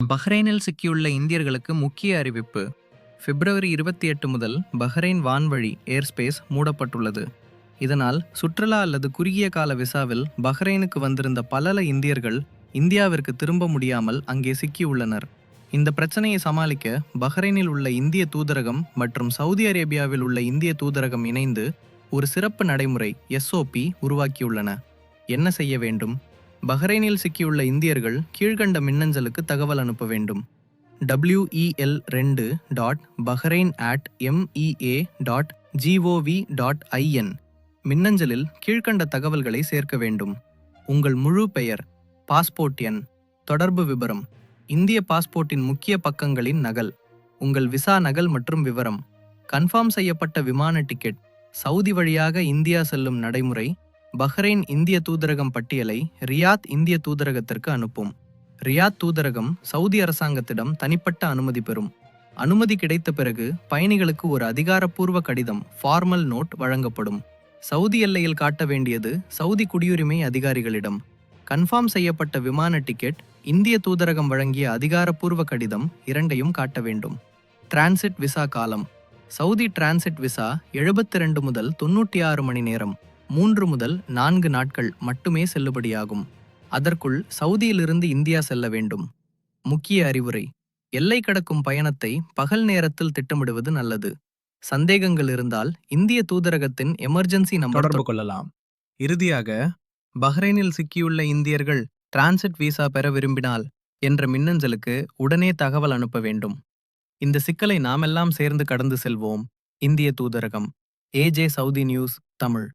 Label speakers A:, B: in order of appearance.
A: பஹ்ரைனில் சிக்கியுள்ள இந்தியர்களுக்கு முக்கிய அறிவிப்பு. பிப்ரவரி 28 முதல் பஹ்ரைன் வான்வழி ஏர்ஸ்பேஸ் மூடப்பட்டுள்ளது. இதனால் சுற்றுலா அல்லது குறுகிய கால விசாவில் பஹ்ரைனுக்கு வந்திருந்த பல இந்தியர்கள் இந்தியாவிற்கு திரும்ப முடியாமல் அங்கே சிக்கியுள்ளனர். இந்த பிரச்சனையை சமாளிக்க பஹ்ரைனில் உள்ள இந்திய தூதரகம் மற்றும் சவுதி அரேபியாவில் உள்ள இந்திய தூதரகம் இணைந்து ஒரு சிறப்பு நடைமுறை எஸ்ஓபி உருவாக்கியுள்ளன. என்ன செய்ய வேண்டும்? பஹ்ரைனில் சிக்கியுள்ள இந்தியர்கள் கீழ்கண்ட மின்னஞ்சலுக்கு தகவல் அனுப்ப வேண்டும். wel2.bahrain@mea.gov.in மின்னஞ்சலில் கீழ்கண்ட தகவல்களை சேர்க்க வேண்டும். உங்கள் முழு பெயர், பாஸ்போர்ட் எண், தொடர்பு விபரம், இந்திய பாஸ்போர்ட்டின் முக்கிய பக்கங்களின் நகல், உங்கள் விசா நகல் மற்றும் விவரம், கன்ஃபார்ம் செய்யப்பட்ட விமான டிக்கெட், சவுதி வழியாக இந்தியா செல்லும் நடைமுறை, பஹ்ரைன் இந்திய தூதரகம் பட்டியலை ரியாத் இந்திய தூதரகத்திற்கு அனுப்பும். ரியாத் தூதரகம் சவுதி அரசாங்கத்திடம் தனிப்பட்ட அனுமதி பெறும். அனுமதி கிடைத்த பிறகு பயணிகளுக்கு ஒரு அதிகாரப்பூர்வ கடிதம் ஃபார்மல் நோட் வழங்கப்படும். சவுதி எல்லையில் காட்ட வேண்டியது சவுதி குடியுரிமை அதிகாரிகளிடம். கன்ஃபார்ம் செய்யப்பட்ட விமான டிக்கெட், இந்திய தூதரகம் வழங்கிய அதிகாரப்பூர்வ கடிதம் இரண்டையும் காட்ட வேண்டும். டிரான்சிட் விசா காலம். சவுதி டிரான்சிட் விசா 72 முதல் 96 மணி நேரம், 3 முதல் 4 நாட்கள் மட்டுமே செல்லுபடியாகும். அதற்குள் சவுதியிலிருந்து இந்தியா செல்ல வேண்டும். முக்கிய அறிவுரை: எல்லை கடக்கும் பயணத்தை பகல் நேரத்தில் திட்டமிடுவது நல்லது. சந்தேகங்கள் இருந்தால் இந்திய தூதரகத்தின் எமர்ஜென்சி நம்பர்
B: தொடர்பு கொள்ளலாம்.
A: இறுதியாக, பஹ்ரைனில் சிக்கியுள்ள இந்தியர்கள் டிரான்சிட் விசா பெற விரும்பினால் என்ற மின்னஞ்சலுக்கு உடனே தகவல் அனுப்ப வேண்டும். இந்த சிக்கலை நாமெல்லாம் சேர்ந்து கடந்து செல்வோம். இந்திய தூதரகம். AJ Saudi news Tamil.